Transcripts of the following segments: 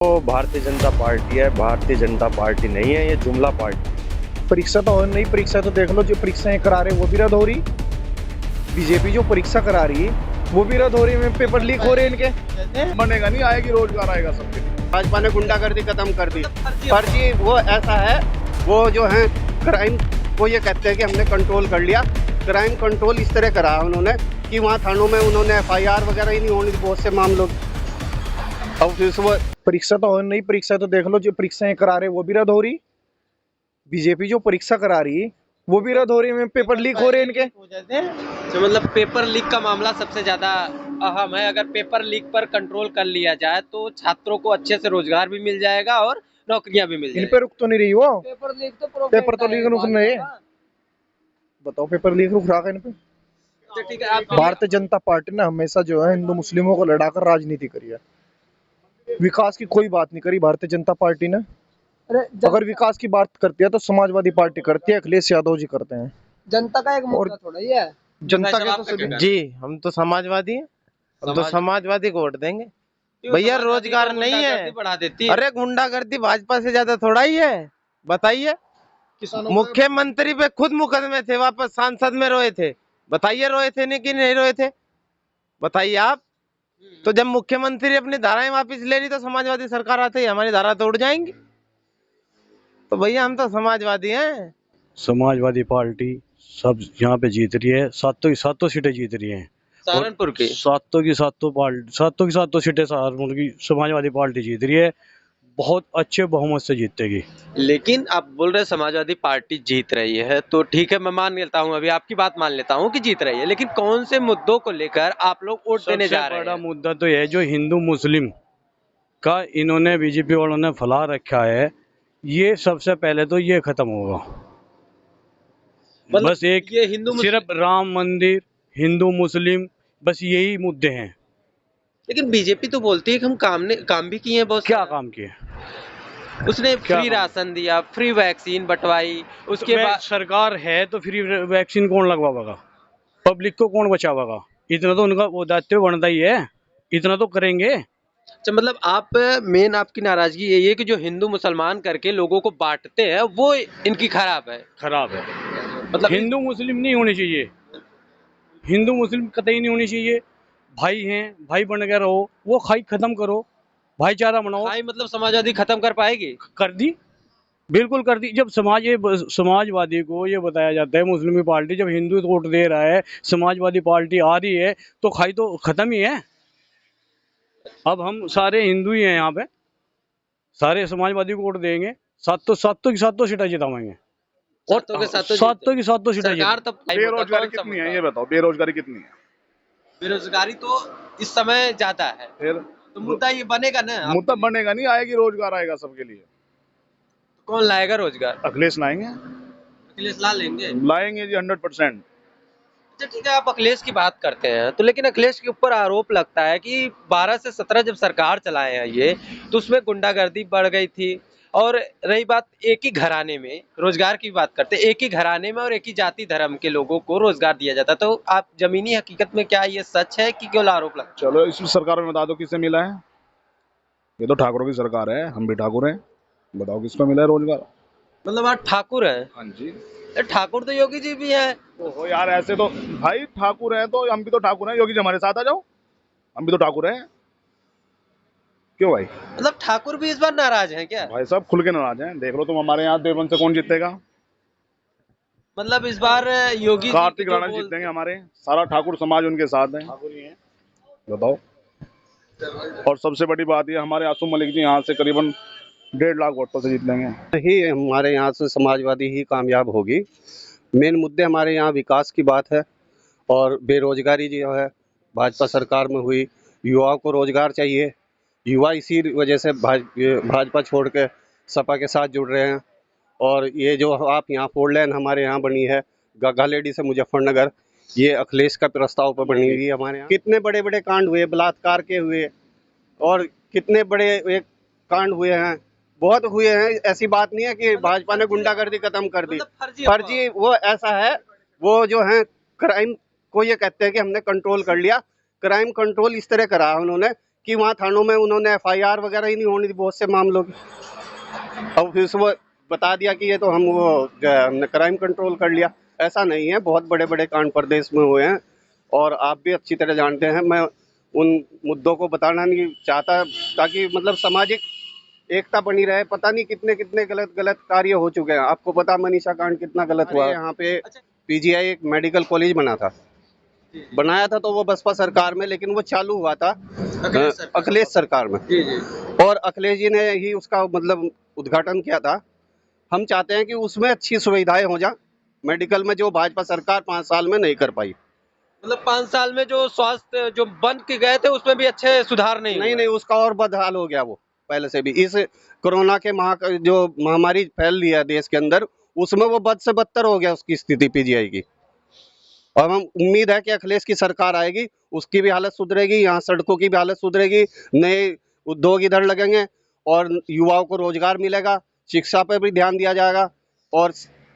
तो भारतीय जनता पार्टी है, भारतीय जनता पार्टी नहीं है, ये जुमला पार्टी। परीक्षा तो हो नहीं, परीक्षा तो देख लो, जो परीक्षाएं करा रहे वो भी रद्द हो रही। बीजेपी जो परीक्षा करा रही है वो भी रद्द हो रही है, पेपर लीक हो रहे हैं इनके। बनेगा नहीं, आएगी, रोजगार आएगा सबके लिए। भाजपा ने गुंडागर्दी खत्म कर दी। फर्जी वो ऐसा है, वो जो है क्राइम, वो ये कहते हैं कि हमने कंट्रोल कर लिया। क्राइम कंट्रोल इस तरह करा उन्होंने कि वहाँ थानों में उन्होंने FIR वगैरह ही नहीं होनी थी बहुत से मामलों। अब फिर वो परीक्षा तो हो नहीं, परीक्षा तो देख लो, जो परीक्षाएं करा रहे वो भी रद्द हो रही। बीजेपी जो परीक्षा करा रही है वो भी रद्द हो रही है, पेपर लीक हो रहे हैं इनके। तो मतलब पेपर लीक का मामला सबसे ज्यादा अहम है। अगर पेपर लीक पर कंट्रोल कर लिया जाए तो छात्रों को अच्छे से रोजगार भी मिल जाएगा और नौकरियां भी मिल इन जाएगी। पे रुक तो नहीं रही वो। पेपर लीक रुक नहीं। बताओ, पेपर लीक रुक रहा है इन पे। तो ठीक है, आप भारतीय जनता पार्टी ने हमेशा जो है हिंदू मुस्लिमों को लड़ाकर राजनीति करी है, विकास की कोई बात नहीं करी भारतीय जनता पार्टी ने। अगर विकास की बात करती है तो समाजवादी पार्टी करती है, अखिलेश यादव जी करते हैं। जनता का एक मुद्दा थोड़ा ही है। जनता के तो सभी जी, हम तो समाजवादी हैं, हम तो समाजवादी को वोट देंगे। भैया रोजगार नहीं है, बढ़ा देती है। अरे गुंडागर्दी भाजपा से ज्यादा थोड़ा ही है, बताइए। मुख्यमंत्री पे खुद मुकदमे थे, वापस सांसद में रोए थे, बताइए रोए थे नहीं कि नहीं रोए थे, बताइए आप। तो जब मुख्यमंत्री अपनी धाराएं वापस ले रही तो समाजवादी सरकार आते ही हमारी धारा तो उड़ जाएंगी। तो भैया हम तो समाजवादी हैं। समाजवादी पार्टी सब यहाँ पे जीत रही है, सातों की सातों सीटें जीत रही हैं। सहारनपुर की सातों की सातों सीटें सहारनपुर की समाजवादी पार्टी जीत रही है, बहुत अच्छे बहुमत से जीतेगी। लेकिन आप बोल रहे समाजवादी पार्टी जीत रही है तो ठीक है, मैं मान लेता हूँ, अभी आपकी बात मान लेता हूँ कि जीत रही है, लेकिन कौन से मुद्दों को लेकर आप लोग वोट देने जा रहे बड़ा हैं? मुद्दा तो यह है जो हिंदू मुस्लिम का इन्होंने बीजेपी वालों ने फैला रखा है, ये सबसे पहले तो ये खत्म होगा। मतलब बस एक ये हिंदू सिर्फ राम मंदिर, हिंदू मुस्लिम, बस यही मुद्दे हैं। लेकिन बीजेपी तो बोलती है कि हम काम भी किए हैं बहुत क्या सारा। काम किए? उसने क्या फ्री काम? राशन दिया, फ्री वैक्सीन बंटवाई, उसके तो बाद सरकार है तो फ्री वैक्सीन कौन लगवाएगा? पब्लिक को कौन बचावेगा? इतना तो उनका वो दायित्व बनता ही है, इतना तो करेंगे। अच्छा, मतलब आप मेन आपकी नाराजगी यही है कि जो हिंदू मुसलमान करके लोगों को बांटते हैं वो इनकी खराब है। खराब है, मतलब हिंदू मुस्लिम नहीं होनी चाहिए, हिंदू मुस्लिम कतई नहीं होनी चाहिए। भाई हैं, भाई बन के रहो, वो खाई खत्म करो, भाईचारा बनाओ। भाई मतलब समाजवादी खत्म कर पाएगी? कर दी, बिल्कुल कर दी। जब समाजवादी को ये बताया जाता है, मुस्लिम की पार्टी जब हिंदू वोट दे रहा है, समाजवादी पार्टी आ रही है, तो खाई तो खत्म ही है। अब हम सारे हिंदू ही हैं यहाँ पे, सारे समाजवादी को वोट देंगे, सातों की सातों सीटें जिताएंगे और सातों के सातों की सातों सीटें सरकार तब बेरोजगारी कितनी है ये बताओ, बेरोजगारी कितनी है? बेरोजगारी तो इस समय ज्यादा है, फिर तो मुद्दा ये बनेगा ना। मुद्दा बनेगा नहीं, आएगी, रोजगार आएगा सबके लिए। कौन लाएगा रोजगार? अखिलेश लाएंगे, अखिलेश ला लेंगे। लाएंगे जी 100%। अच्छा ठीक है, आप अखिलेश की बात करते हैं तो, लेकिन अखिलेश के ऊपर आरोप लगता है कि 12 से 17 जब सरकार चलाए हैं ये, तो उसमें गुंडागर्दी बढ़ गई थी। और रही बात एक ही घराने में रोजगार की बात करते हैं, एक ही घराने में और एक ही जाति धर्म के लोगों को रोजगार दिया जाता, तो आप जमीनी हकीकत में क्या ये सच है कि केवल आरोप लगता चलो इस सरकार में बता दो किससे मिला है? ये तो ठाकुरों की सरकार है, हम भी ठाकुर हैं, बताओ किसको मिला है रोजगार? है? मतलब आप ठाकुर हैं? हाँ जी। ठाकुर तो योगी जी भी हैं। ओहो यार, ऐसे तो भाई ठाकुर हैं तो हम भी तो ठाकुर हैं, योगी जी हमारे साथ आ जाओ, हम भी तो ठाकुर हैं। क्यों भाई? मतलब ठाकुर भी इस बार नाराज हैं क्या? भाई सब खुल के नाराज हैं, देख लो तुम, हमारे यहाँ देवबंद से कौन जीतेगा? मतलब इस बार योगी जी कार्तिक जो राणा बोल- जीतेंगे, हमारे सारा ठाकुर समाज उनके साथ है। बताओ। और सबसे बड़ी बात ये, हमारे आसुम मलिक जी यहाँ से करीबन 1.5 लाख वोटों से जीत लेंगे। ही हमारे यहाँ से समाजवादी ही कामयाब होगी। मेन मुद्दे हमारे यहाँ विकास की बात है और बेरोजगारी जो है भाजपा सरकार में हुई। युवाओं को रोजगार चाहिए, युवा इसी वजह से भाजपा छोड़ के सपा के साथ जुड़ रहे हैं। और ये जो आप यहाँ 4 लेन हमारे यहाँ बनी है गग्गा लेडी से मुजफ्फरनगर, ये अखिलेश का प्रस्ताव पर बनी हुई है हमारे यहाँ। कितने बड़े बड़े कांड हुए, बलात्कार के हुए, और कितने बड़े एक कांड हुए हैं, बहुत हुए हैं। ऐसी बात नहीं है कि भाजपा ने गुंडागर्दी खत्म कर दी। मतलब फर्जी वो ऐसा है, वो जो है क्राइम को ये कहते हैं कि हमने कंट्रोल कर लिया। क्राइम कंट्रोल इस तरह करा उन्होंने कि वहाँ थानों में उन्होंने FIR वगैरह ही नहीं होनी थी बहुत से मामलों की। अब फिर वो बता दिया कि ये तो हमने क्राइम कंट्रोल कर लिया। ऐसा नहीं है, बहुत बड़े बड़े कांड प्रदेश में हुए हैं और आप भी अच्छी तरह जानते हैं। मैं उन मुद्दों को बताना नहीं चाहता ताकि मतलब सामाजिक एकता बनी रहे। पता नहीं कितने कितने गलत कार्य हो चुके हैं। आपको पता मनीषा कांड कितना गलत हुआ। यहाँ पे PGI एक मेडिकल कॉलेज बनाया था तो वो बसपा सरकार में, लेकिन वो चालू हुआ था अखिलेश सरकार में। और अखिलेश जी ने ही उसका मतलब उद्घाटन किया था। हम चाहते हैं कि उसमें अच्छी सुविधाएं हो जाए मेडिकल में, जो भाजपा सरकार 5 साल में नहीं कर पाई। मतलब 5 साल में जो स्वास्थ्य जो बन के गए थे उसमें भी अच्छे सुधार नहीं हुए। नहीं, उसका और बदहाल हो गया वो पहले से भी। इस कोरोना के जो महामारी फैल रही है देश के अंदर, उसमें वो बद से बदतर हो गया उसकी स्थिति PGI की। और हम उम्मीद है कि अखिलेश की सरकार आएगी, उसकी भी हालत सुधरेगी, यहाँ सड़कों की भी हालत सुधरेगी, नए उद्योग इधर लगेंगे और युवाओं को रोजगार मिलेगा, शिक्षा पर भी ध्यान दिया जाएगा। और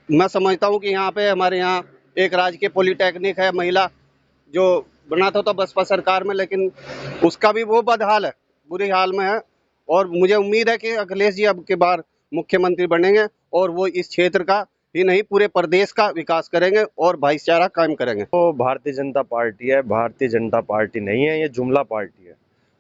मैं समझता हूँ कि यहाँ पे हमारे यहाँ एक राजकीय पॉलिटेक्निक है महिला, जो बना था तो बसपा सरकार में, लेकिन उसका भी वो बदहाल है, बुरी हाल में है। और मुझे उम्मीद है कि अखिलेश जी अब के बार मुख्यमंत्री बनेंगे और वो इस क्षेत्र का ही नहीं पूरे प्रदेश का विकास करेंगे और भाईचारा कायम करेंगे। तो भारतीय जनता पार्टी है, भारतीय जनता पार्टी नहीं है, ये जुमला पार्टी है।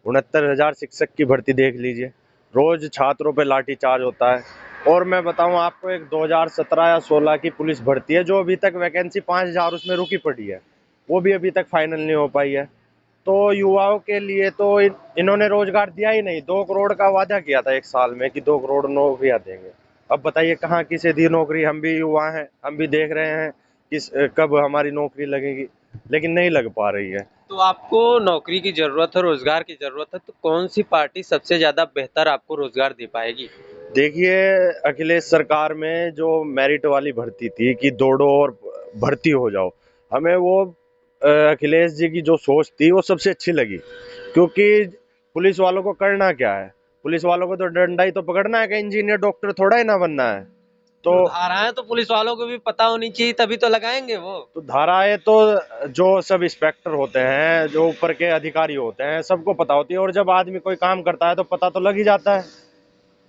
69,000 शिक्षक की भर्ती देख लीजिए, रोज छात्रों पे लाठीचार्ज होता है। और मैं बताऊं आपको, एक 2017 या 16 की पुलिस भर्ती है जो अभी तक वैकेंसी 5,000 उसमें रुकी पड़ी है, वो भी अभी तक फाइनल नहीं हो पाई है। तो युवाओं के लिए तो इन्होंने रोजगार दिया ही नहीं। 2 करोड़ का वादा किया था एक साल में कि 2 करोड़ नौकरियां देंगे। अब बताइए कहाँ किसे दी नौकरी। हम भी युवा हैं, हम भी देख रहे हैं किस कब हमारी नौकरी लगेगी, लेकिन नहीं लग पा रही है। तो आपको नौकरी की जरूरत है, रोजगार की जरूरत है, तो कौन सी पार्टी सबसे ज्यादा बेहतर आपको रोजगार दे पाएगी? देखिए, अखिलेश सरकार में जो मेरिट वाली भर्ती थी कि दौड़ो और भर्ती हो जाओ, हमें वो अखिलेश जी की जो सोच थी वो सबसे अच्छी लगी। क्योंकि पुलिस वालों को करना क्या है, पुलिस वालों को तो डंडा ही तो पकड़ना है, कि इंजीनियर डॉक्टर थोड़ा ही ना बनना है। तो धाराएं तो पुलिस वालों को भी पता होनी चाहिए, तभी तो लगाएंगे वो। तो धाराएं तो जो सब इंस्पेक्टर होते हैं, जो ऊपर के अधिकारी होते हैं, सबको पता होती है। और जब आदमी कोई काम करता है तो पता तो लग ही जाता है।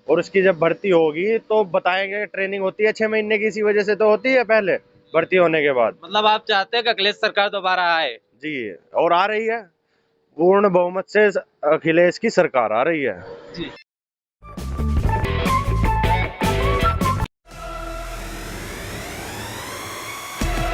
और उसकी जब भर्ती होगी तो बताएंगे, ट्रेनिंग होती है 6 महीने की, इसी वजह से तो होती है पहले भर्ती होने के बाद। मतलब आप चाहते हैं कि अखिलेश सरकार दोबारा आए? जी, और आ रही है, पूर्ण बहुमत से अखिलेश की सरकार आ रही है। जी।